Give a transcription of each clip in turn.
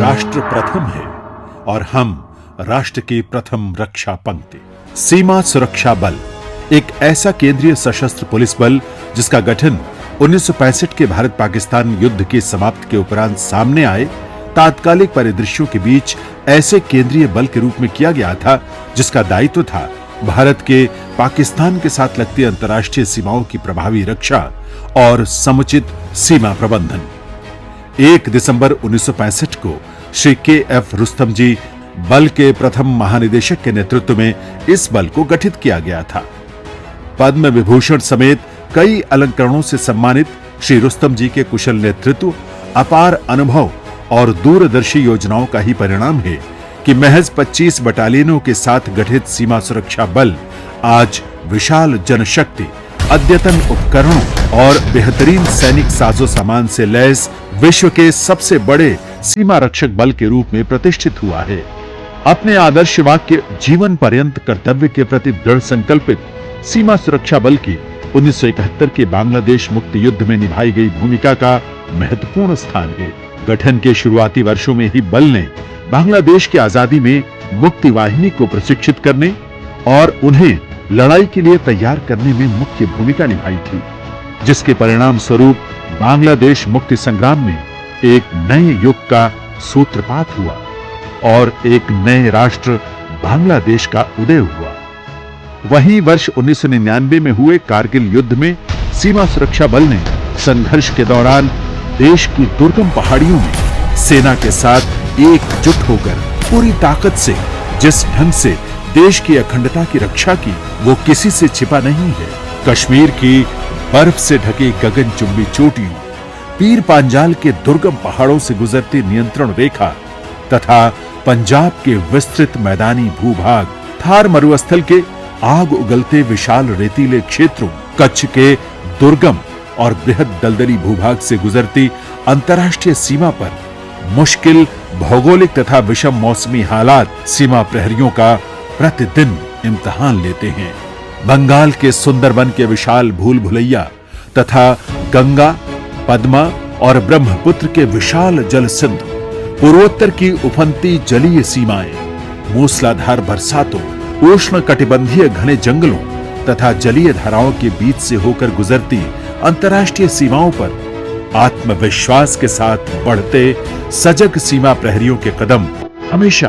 राष्ट्र प्रथम है और हम राष्ट्र की प्रथम रक्षा पंक्ति। सीमा सुरक्षा बल एक ऐसा केंद्रीय सशस्त्र पुलिस बल जिसका गठन 1965 के भारत पाकिस्तान युद्ध की समाप्ति के उपरांत सामने आए तात्कालिक परिदृश्यों के बीच ऐसे केंद्रीय बल के रूप में किया गया था जिसका दायित्व था भारत के पाकिस्तान के साथ लगती अंतर्राष्ट्रीय सीमाओं की प्रभावी रक्षा और समुचित सीमा प्रबंधन। 1 दिसंबर 1965 को श्री के.एफ. रुस्तम जी बल के प्रथम महानिदेशक के नेतृत्व में इस बल को गठित किया गया था। पद्म विभूषण समेत कई अलंकरणों से सम्मानित श्री रुस्तम जी के कुशल नेतृत्व, अपार अनुभव और दूरदर्शी योजनाओं का ही परिणाम है कि महज 25 बटालियनों के साथ गठित सीमा सुरक्षा बल आज विशाल जनशक्ति, अद्यतन उपकरणों और बेहतरीन सैनिक साजो सामान से लैस विश्व के सबसे बड़े सीमा रक्षक बल के रूप में प्रतिष्ठित हुआ है। अपने आदर्श वाक्य जीवन पर्यंत कर्तव्य के प्रति दृढ़ संकल्पित सीमा सुरक्षा बल की 1971 के बांग्लादेश मुक्ति युद्ध में निभाई गई भूमिका का महत्वपूर्ण स्थान है। गठन के शुरुआती वर्षों में ही बल ने बांग्लादेश की आजादी में मुक्ति वाहिनी को प्रशिक्षित करने और उन्हें लड़ाई के लिए तैयार करने में मुख्य भूमिका निभाई थी, जिसके परिणाम स्वरूप बांग्लादेश मुक्ति संग्राम में एक नए युग का सूत्रपात हुआ और एक नए राष्ट्र बांग्लादेश का उदय हुआ। वहीं वर्ष 1999 में हुए कारगिल युद्ध में सीमा सुरक्षा बल ने संघर्ष के दौरान देश की दुर्गम पहाड़ियों में सेना के साथ एकजुट होकर पूरी ताकत से जिस ढंग से देश की अखंडता की रक्षा की वो किसी से छिपा नहीं है। कश्मीर की बर्फ से ढकी गगनचुंबी चोटियों, पीर पांजाल के दुर्गम पहाड़ों से गुजरती नियंत्रण रेखा तथा पंजाब के विस्तृत मैदानी भूभाग, थार मरुस्थल के आग उगलते विशाल रेतीले क्षेत्रों, कच्छ के दुर्गम और बृहद दलदली भूभाग से गुजरती अंतर्राष्ट्रीय सीमा पर मुश्किल भौगोलिक तथा विषम मौसमी हालात सीमा प्रहरियों का प्रतिदिन इम्तिहान लेते हैं। बंगाल के सुंदरबन के विशाल भूल भुलैया तथा गंगा, पद्मा और ब्रह्मपुत्र के विशाल जल सिंधु, पूर्वोत्तर की उफनती जलीय सीमाएं, मूसलाधार बरसातों, उष्ण कटिबंधीय घने जंगलों तथा जलीय धाराओं के बीच से होकर गुजरती अंतर्राष्ट्रीय सीमाओं पर आत्मविश्वास के साथ बढ़ते सजग सीमा प्रहरियों के कदम हमेशा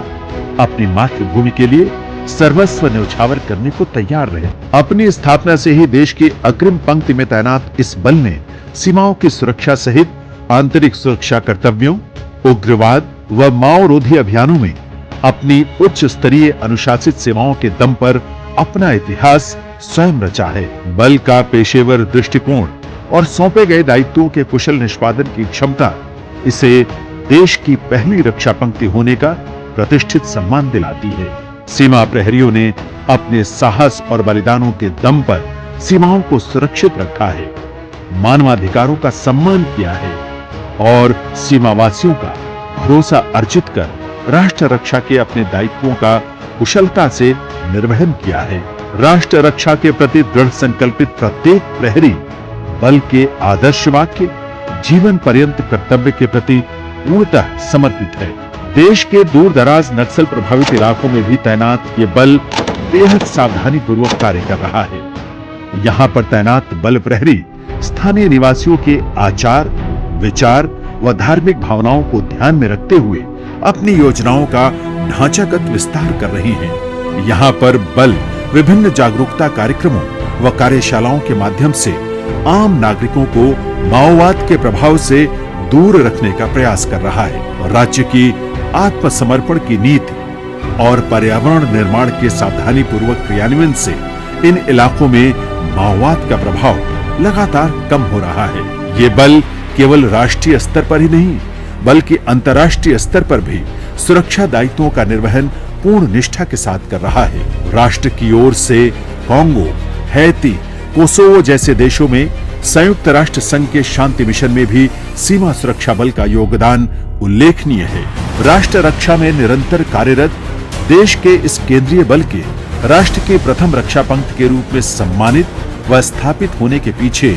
अपनी मातृभूमि के लिए सर्वस्व न्यौछावर करने को तैयार रहे। अपनी स्थापना से ही देश की अग्रिम पंक्ति में तैनात इस बल ने सीमाओं की सुरक्षा सहित आंतरिक सुरक्षा कर्तव्यों, उग्रवाद व माओरोधी अभियानों में अपनी उच्च स्तरीय अनुशासित सेवाओं के दम पर अपना इतिहास स्वयं रचा है। बल का पेशेवर दृष्टिकोण और सौंपे गए दायित्वों के कुशल निष्पादन की क्षमता इसे देश की पहली रक्षा पंक्ति होने का प्रतिष्ठित सम्मान दिलाती है। सीमा प्रहरियों ने अपने साहस और बलिदानों के दम पर सीमाओं को सुरक्षित रखा है, मानवाधिकारों का सम्मान किया है और सीमावासियों का भरोसा अर्जित कर राष्ट्र रक्षा के अपने दायित्वों का कुशलता से निर्वहन किया है। राष्ट्र रक्षा के प्रति दृढ़ संकल्पित प्रत्येक प्रहरी बल के आदर्श वाक्य जीवन पर्यंत कर्तव्य के प्रति पूर्णतः समर्पित है। देश के दूर दराज नक्सल प्रभावित इलाकों में भी तैनात ये बल बेहद सावधानी पूर्वक कार्य कर रहा है। यहाँ पर तैनात बल प्रहरी स्थानीय निवासियों के आचार, विचार व धार्मिक भावनाओं को ध्यान में रखते हुए अपनी योजनाओं का ढांचागत विस्तार कर रही हैं। यहाँ पर बल विभिन्न जागरूकता कार्यक्रमों व कार्यशालाओं के माध्यम से आम नागरिकों को माओवाद के प्रभाव से दूर रखने का प्रयास कर रहा है। राज्य की आत्मसमर्पण की नीति और पर्यावरण निर्माण के सावधानी पूर्वक क्रियान्वयन से इन इलाकों में माओवाद का प्रभाव लगातार कम हो रहा है। ये बल केवल राष्ट्रीय स्तर पर ही नहीं बल्कि अंतर्राष्ट्रीय स्तर पर भी सुरक्षा दायित्वों का निर्वहन पूर्ण निष्ठा के साथ कर रहा है। राष्ट्र की ओर से कांगो, हैती, कोसोवो जैसे देशों में संयुक्त राष्ट्र संघ के शांति मिशन में भी सीमा सुरक्षा बल का योगदान उल्लेखनीय है। राष्ट्र रक्षा में निरंतर कार्यरत देश के इस केंद्रीय बल के राष्ट्र के प्रथम रक्षा पंक्ति के रूप में सम्मानित व स्थापित होने के पीछे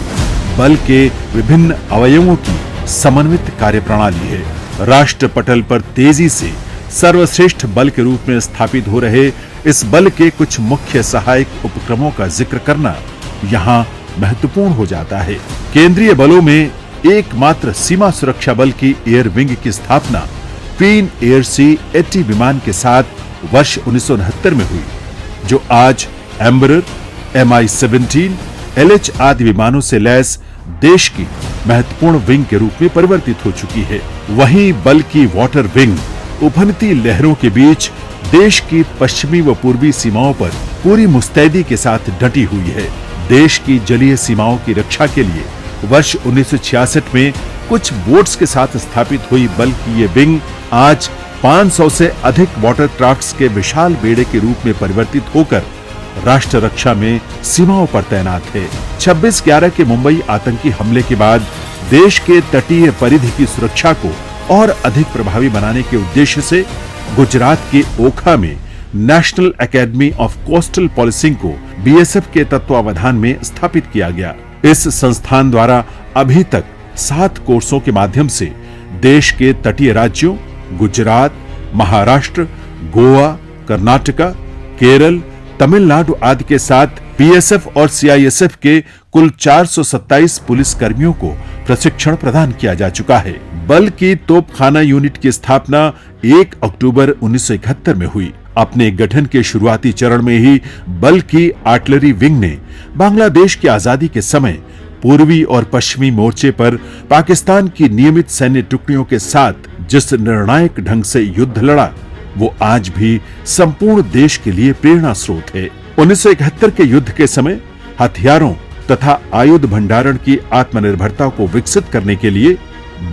बल के विभिन्न अवयवों की समन्वित कार्यप्रणाली है। राष्ट्र पटल पर तेजी से सर्वश्रेष्ठ बल के रूप में स्थापित हो रहे इस बल के कुछ मुख्य सहायक उपक्रमों का जिक्र करना यहाँ महत्वपूर्ण हो जाता है। केंद्रीय बलों में एकमात्र सीमा सुरक्षा बल की एयर विंग की स्थापना क्वीन एयर C-80 विमान के साथ वर्ष 1969 में हुई, जो आज एम्बरर, Mi-17, LH आदि विमानों से लैस देश की महत्वपूर्ण विंग के रूप में परिवर्तित हो चुकी है। वहीं बल की वाटर विंग उफनती लहरों के बीच देश की पश्चिमी व पूर्वी सीमाओं पर पूरी मुस्तैदी के साथ डटी हुई है। देश की जलीय सीमाओं की रक्षा के लिए वर्ष 1966 में कुछ बोट्स के साथ स्थापित हुई बल की ये विंग आज 500 से अधिक वाटर क्राफ्ट्स के विशाल बेड़े के रूप में परिवर्तित होकर राष्ट्र रक्षा में सीमाओं पर तैनात है। 26/11 के मुंबई आतंकी हमले के बाद देश के तटीय परिधि की सुरक्षा को और अधिक प्रभावी बनाने के उद्देश्य से गुजरात के ओखा में national academy of coastal policing को BSF के तत्वावधान में स्थापित किया गया। इस संस्थान द्वारा अभी तक 7 कोर्सों के माध्यम से देश के तटीय राज्यों गुजरात, महाराष्ट्र, गोवा, कर्नाटका, केरल, तमिलनाडु आदि के साथ BSF और CISF के कुल 427 पुलिस कर्मियों को प्रशिक्षण प्रदान किया जा चुका है। बल की तोपखाना यूनिट की स्थापना 1 अक्टूबर 1971 में हुई। अपने गठन के शुरुआती चरण में ही बल की आर्टिलरी विंग ने बांग्लादेश की आजादी के समय पूर्वी और पश्चिमी मोर्चे पर पाकिस्तान की नियमित सैन्य टुकड़ियों के साथ जिस निर्णायक ढंग से युद्ध लड़ा, वो आज भी संपूर्ण देश के लिए प्रेरणा स्रोत है। 1971 के युद्ध के समय हथियारों तथा आयुध भंडारण की आत्मनिर्भरता को विकसित करने के लिए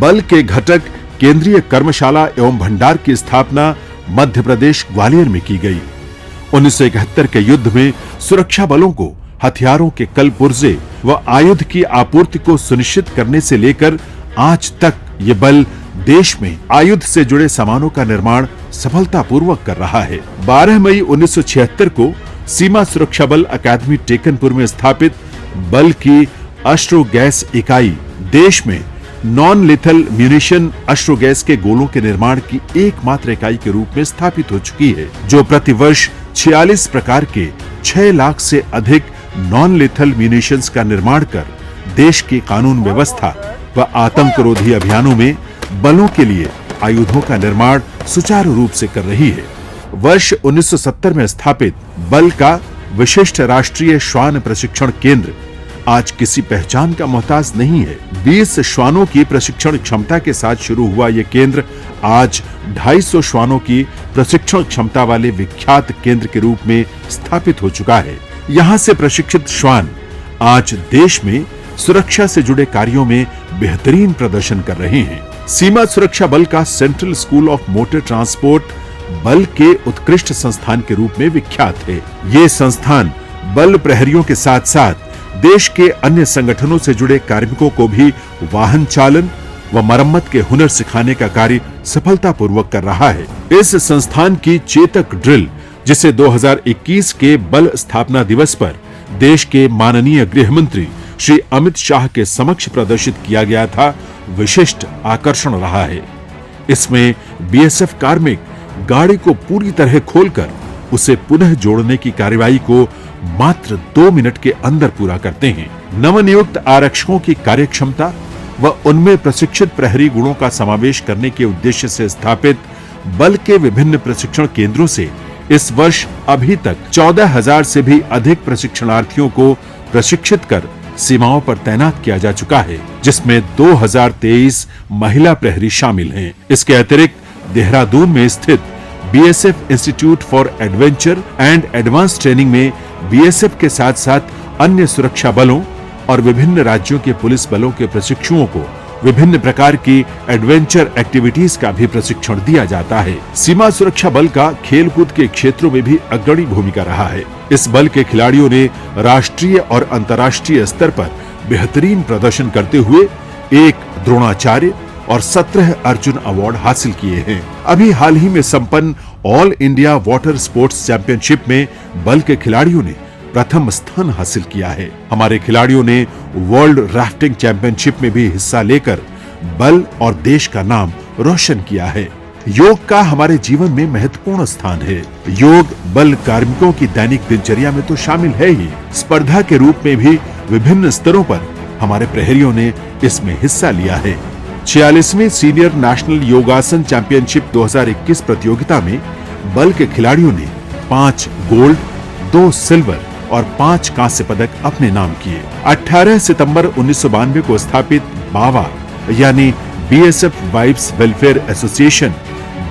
बल के घटक केंद्रीय कर्मशाला एवं भंडार की स्थापना मध्य प्रदेश ग्वालियर में की गई। 1971 के युद्ध में सुरक्षा बलों को हथियारों के कल पुर्जे व आयुध की आपूर्ति को सुनिश्चित करने से लेकर आज तक ये बल देश में आयुध से जुड़े सामानों का निर्माण सफलतापूर्वक कर रहा है। 12 मई 1976 को सीमा सुरक्षा बल अकादमी टेकनपुर में स्थापित बल की अश्रु गैस इकाई देश में नॉन लिथल म्यूनिशन अश्रु गैस के गोलों के निर्माण की एकमात्र इकाई के रूप में स्थापित हो चुकी है, जो प्रतिवर्ष 46 प्रकार के 6 लाख से अधिक नॉन लिथल म्यूनिशंस का निर्माण कर देश की कानून व्यवस्था व आतंकरोधी अभियानों में बलों के लिए आयुधों का निर्माण सुचारू रूप से कर रही है। वर्ष 1970 में स्थापित बल का विशिष्ट राष्ट्रीय श्वान प्रशिक्षण केंद्र आज किसी पहचान का मोहताज नहीं है। 20 श्वानों की प्रशिक्षण क्षमता के साथ शुरू हुआ ये केंद्र आज 250 श्वानों की प्रशिक्षण क्षमता वाले विख्यात केंद्र के रूप में स्थापित हो चुका है। यहाँ से प्रशिक्षित श्वान आज देश में सुरक्षा से जुड़े कार्यों में बेहतरीन प्रदर्शन कर रहे हैं। सीमा सुरक्षा बल का central school of motor transport बल के उत्कृष्ट संस्थान के रूप में विख्यात है। ये संस्थान बल प्रहरियों के साथ साथ देश के अन्य संगठनों से जुड़े कार्मिकों को भी वाहन चालन व मरम्मत के हुनर सिखाने का कार्य सफलतापूर्वक कर रहा है। इस संस्थान की चेतक ड्रिल, जिसे 2021 के बल स्थापना दिवस पर देश के माननीय गृह मंत्री श्री अमित शाह के समक्ष प्रदर्शित किया गया था, विशिष्ट आकर्षण रहा है। इसमें BSF कार्मिक गाड़ी को पूरी तरह खोलकर उसे पुनः जोड़ने की कार्यवाही को मात्र 2 मिनट के अंदर पूरा करते हैं। नवनियुक्त आरक्षकों की कार्यक्षमता व उनमें प्रशिक्षित प्रहरी गुणों का समावेश करने के उद्देश्य से स्थापित बल के विभिन्न प्रशिक्षण केंद्रों से इस वर्ष अभी तक 14,000 से भी अधिक प्रशिक्षणार्थियों को प्रशिक्षित कर सीमाओं पर तैनात किया जा चुका है, जिसमें 2023 महिला प्रहरी शामिल हैं। इसके अतिरिक्त देहरादून में स्थित BSF institute for adventure and advance training में BSF के साथ साथ अन्य सुरक्षा बलों और विभिन्न राज्यों के पुलिस बलों के प्रशिक्षुओं को विभिन्न प्रकार की एडवेंचर एक्टिविटीज का भी प्रशिक्षण दिया जाता है। सीमा सुरक्षा बल का खेलकूद के क्षेत्रों में भी अग्रणी भूमिका रहा है। इस बल के खिलाड़ियों ने राष्ट्रीय और अंतर्राष्ट्रीय स्तर पर बेहतरीन प्रदर्शन करते हुए 1 द्रोणाचार्य और 17 अर्जुन अवार्ड हासिल किए हैं। अभी हाल ही में संपन्न all India water sports championship में बल के खिलाड़ियों ने प्रथम स्थान हासिल किया है। हमारे खिलाड़ियों ने वर्ल्ड राफ्टिंग चैंपियनशिप में भी हिस्सा लेकर बल और देश का नाम रोशन किया है। योग का हमारे जीवन में महत्वपूर्ण स्थान है। योग बल कार्मिकों की दैनिक दिनचर्या में तो शामिल है ही, स्पर्धा के रूप में भी विभिन्न स्तरों पर हमारे प्रहरियों ने इसमें हिस्सा लिया है। 46वीं सीनियर नेशनल योगासन चैंपियनशिप 2021 प्रतियोगिता में बल के खिलाड़ियों ने 5 गोल्ड, 2 सिल्वर और 5 कांस्य पदक अपने नाम किए। 18 सितंबर 1992 को स्थापित बावा यानी बीएसएफ वाइफ्स वेलफेयर एसोसिएशन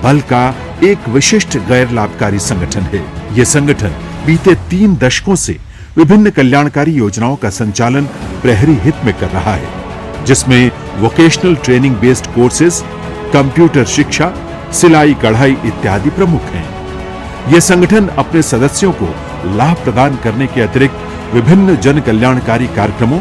बल का एक विशिष्ट गैर लाभकारी संगठन है। ये संगठन बीते 3 दशकों से विभिन्न कल्याणकारी योजनाओं का संचालन प्रहरी हित में कर रहा है, जिसमें vocational training based courses, computer शिक्षा, सिलाई कढ़ाई इत्यादि प्रमुख हैं। यह संगठन अपने सदस्यों को लाभ प्रदान करने के अतिरिक्त विभिन्न जन कल्याणकारी कार्यक्रमों,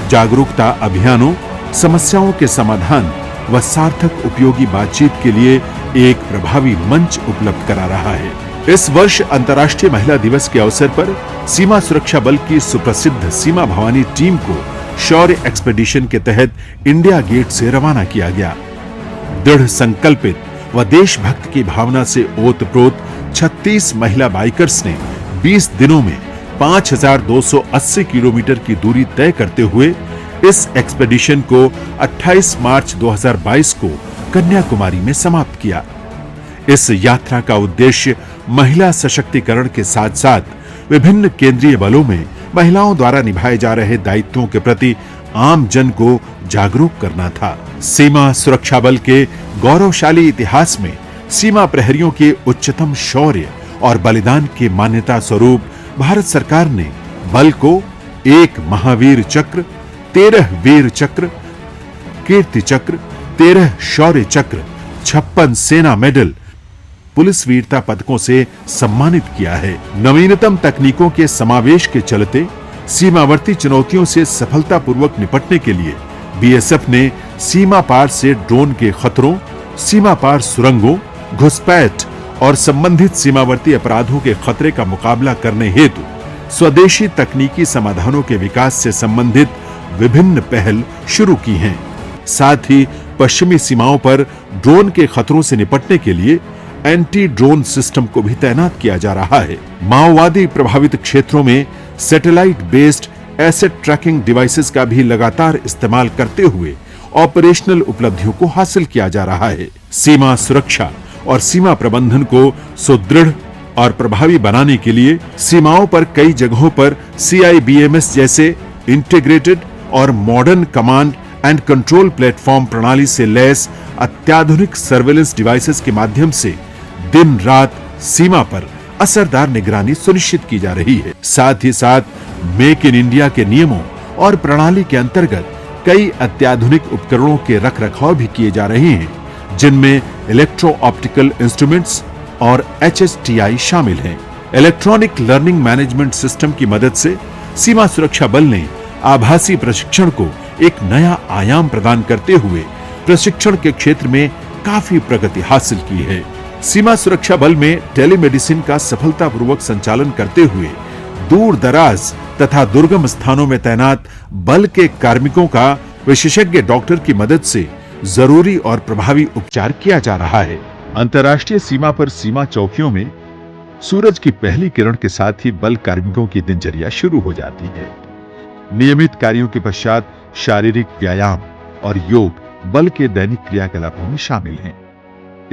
जागरूकता अभियानों, समस्याओं के समाधान व सार्थक उपयोगी बातचीत के लिए एक प्रभावी मंच उपलब्ध करा रहा है। इस वर्ष अंतर्राष्ट्रीय महिला दिवस के अवसर पर सीमा सुरक्षा बल की सुप्रसिद्ध सीमा भवानी टीम को शौर्य एक्सपेडिशन के तहत इंडिया गेट से रवाना किया गया। दृढ़ संकल्पित व देशभक्त की भावना से ओतप्रोत 36 महिला बाइकर्स ने 20 दिनों में 5280 किलोमीटर की दूरी तय करते हुए इस एक्सपेडिशन को 28 मार्च 2022 को कन्याकुमारी में समाप्त किया। इस यात्रा का उद्देश्य महिला सशक्तिकरण के साथ साथ विभिन्न केंद्रीय बलों में महिलाओं द्वारा निभाए जा रहे दायित्वों के प्रति आम जन को जागरूक करना था। सीमा सुरक्षा बल के गौरवशाली इतिहास में सीमा प्रहरियों के उच्चतम शौर्य और बलिदान के मान्यता स्वरूप भारत सरकार ने बल को 1 महावीर चक्र, 13 वीर चक्र, कीर्ति चक्र, 13 शौर्य चक्र, 56 सेना मेडल, पुलिस वीरता पदकों से सम्मानित किया है। नवीनतम तकनीकों के समावेश के चलते सीमावर्ती चुनौतियों से सफलतापूर्वक निपटने के लिए बीएसएफ ने सीमा पार से ड्रोन के खतरों, सीमा पार सुरंगों, घुसपैठ और संबंधित सीमावर्ती अपराधों के खतरे का मुकाबला करने हेतु स्वदेशी तकनीकी समाधानों के विकास से संबंधित विभिन्न पहल शुरू की हैं। साथ ही पश्चिमी सीमाओं पर ड्रोन के खतरों से निपटने के लिए एंटी ड्रोन सिस्टम को भी तैनात किया जा रहा है। माओवादी प्रभावित क्षेत्रों में satellite based asset tracking devices का भी लगातार इस्तेमाल करते हुए ऑपरेशनल उपलब्धियों को हासिल किया जा रहा है। सीमा सुरक्षा और सीमा प्रबंधन को सुदृढ़ और प्रभावी बनाने के लिए सीमाओं पर कई जगहों पर CIBMS जैसे इंटीग्रेटेड और modern command and control platform प्रणाली से लैस अत्याधुनिक सर्वेलेंस डिवाइसेस के माध्यम से दिन रात सीमा पर असरदार निगरानी सुनिश्चित की जा रही है। साथ ही साथ मेक इन इंडिया के नियमों और प्रणाली के अंतर्गत कई अत्याधुनिक उपकरणों के रखरखाव भी किए जा रहे हैं, जिनमें इलेक्ट्रो ऑप्टिकल इंस्ट्रूमेंट्स और HSTI शामिल हैं। इलेक्ट्रॉनिक लर्निंग मैनेजमेंट सिस्टम की मदद से सीमा सुरक्षा बल ने आभासी प्रशिक्षण को एक नया आयाम प्रदान करते हुए प्रशिक्षण के क्षेत्र में काफी प्रगति हासिल की है। सीमा सुरक्षा बल में टेलीमेडिसिन का सफलतापूर्वक संचालन करते हुए दूर दराज तथा दुर्गम स्थानों में तैनात बल के कार्मिकों का विशेषज्ञ डॉक्टर की मदद से जरूरी और प्रभावी उपचार किया जा रहा है। अंतर्राष्ट्रीय सीमा पर सीमा चौकियों में सूरज की पहली किरण के साथ ही बल कार्मिकों की दिनचर्या शुरू हो जाती है। नियमित कार्यों के पश्चात शारीरिक व्यायाम और योग बल के दैनिक क्रियाकलापों में शामिल हैं।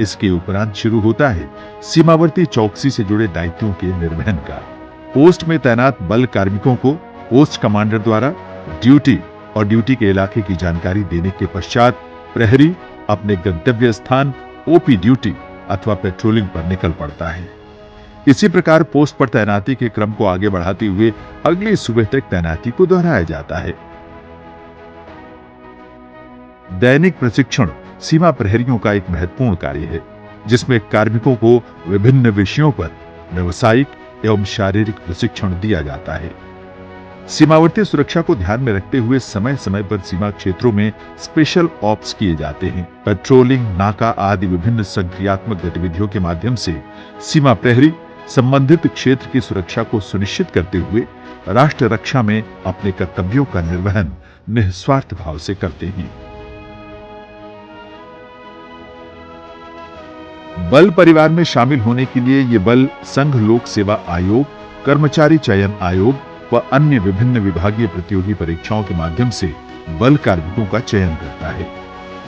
इसके उपरांत शुरू होता है सीमावर्ती चौकसी से जुड़े दायित्वों के निर्वहन का। पोस्ट में तैनात बल कार्मिकों को पोस्ट कमांडर द्वारा ड्यूटी और ड्यूटी के इलाके की जानकारी देने के पश्चात प्रहरी अपने गंतव्य स्थान ओपी ड्यूटी अथवा पेट्रोलिंग पर निकल पड़ता है। इसी प्रकार पोस्ट पर तैनाती के क्रम को आगे बढ़ाते हुए अगली सुबह तक तैनाती को दोहराया जाता है। दैनिक प्रशिक्षण सीमा प्रहरियों का एक महत्वपूर्ण कार्य है, जिसमें कार्मिकों को विभिन्न विषयों पर व्यावसायिक एवं शारीरिक प्रशिक्षण दिया जाता है। सीमावर्ती सुरक्षा को ध्यान में रखते हुए समय समय पर सीमा क्षेत्रों में स्पेशल ऑप्स किए जाते हैं। पेट्रोलिंग, नाका आदि विभिन्न संक्रियात्मक गतिविधियों के माध्यम से सीमा प्रहरी संबंधित क्षेत्र की सुरक्षा को सुनिश्चित करते हुए राष्ट्र रक्षा में अपने कर्तव्यों का निर्वहन निस्वार्थ भाव से करते हैं। बल परिवार में शामिल होने के लिए ये बल संघ लोक सेवा आयोग, कर्मचारी चयन आयोग व अन्य विभिन्न विभागीय प्रतियोगी परीक्षाओं के माध्यम से बल कार्मिकों का चयन करता है।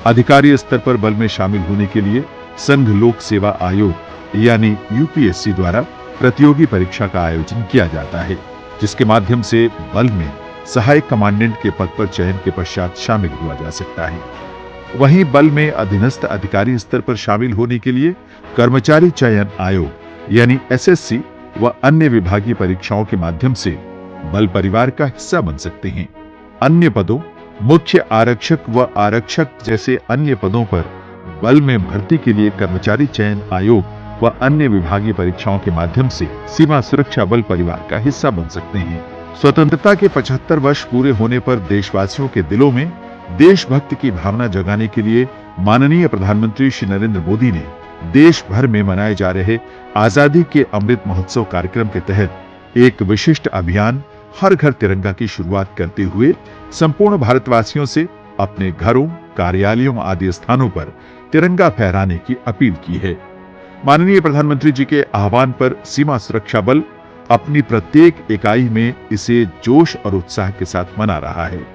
अधिकारी स्तर पर बल में शामिल होने के लिए संघ लोक सेवा आयोग यानी यूपीएससी द्वारा प्रतियोगी परीक्षा का आयोजन किया जाता है, जिसके माध्यम से बल में सहायक कमांडेंट के पद पर चयन के पश्चात शामिल हुआ जा सकता है। वहीं बल में अधीनस्थ अधिकारी स्तर पर शामिल होने के लिए कर्मचारी चयन आयोग यानी एसएससी व अन्य विभागीय परीक्षाओं के माध्यम से बल परिवार का हिस्सा बन सकते हैं। अन्य पदों, मुख्य आरक्षक व आरक्षक जैसे अन्य पदों पर बल में भर्ती के लिए कर्मचारी चयन आयोग व अन्य विभागीय परीक्षाओं के माध्यम से सीमा सुरक्षा बल परिवार का हिस्सा बन सकते हैं। स्वतंत्रता के 75 वर्ष पूरे होने पर देशवासियों के दिलों में देशभक्ति की भावना जगाने के लिए माननीय प्रधानमंत्री श्री नरेंद्र मोदी ने देश भर में मनाए जा रहे आजादी के अमृत महोत्सव कार्यक्रम के तहत एक विशिष्ट अभियान हर घर तिरंगा की शुरुआत करते हुए संपूर्ण भारतवासियों से अपने घरों, कार्यालयों आदि स्थानों पर तिरंगा फहराने की अपील की है। माननीय प्रधानमंत्री जी के आह्वान पर सीमा सुरक्षा बल अपनी प्रत्येक इकाई में इसे जोश और उत्साह के साथ मना रहा है।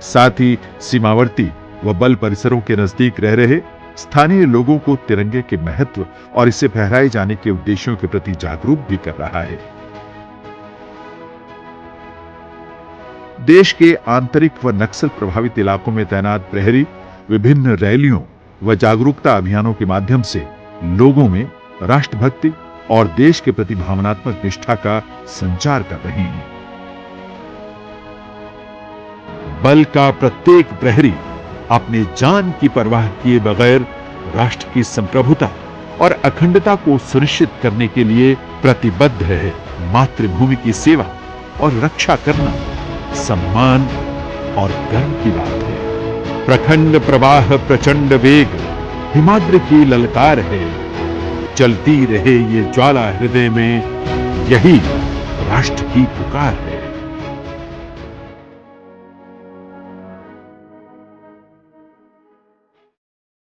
साथ ही सीमावर्ती व बल परिसरों के नजदीक रह रहे स्थानीय लोगों को तिरंगे के महत्व और इसे फहराए जाने के उद्देश्यों के प्रति जागरूक भी कर रहा है। देश के आंतरिक व नक्सल प्रभावित इलाकों में तैनात प्रहरी विभिन्न रैलियों व जागरूकता अभियानों के माध्यम से लोगों में राष्ट्रभक्ति और देश के प्रति भावनात्मक निष्ठा का संचार कर रहे हैं। बल का प्रत्येक प्रहरी अपनी जान की परवाह किए बगैर राष्ट्र की संप्रभुता और अखंडता को सुनिश्चित करने के लिए प्रतिबद्ध है। मातृभूमि की सेवा और रक्षा करना सम्मान और गर्व की बात है। प्रखंड प्रवाह प्रचंड वेग हिमाद्रि की ललकार है, चलती रहे ये ज्वाला हृदय में, यही राष्ट्र की पुकार है।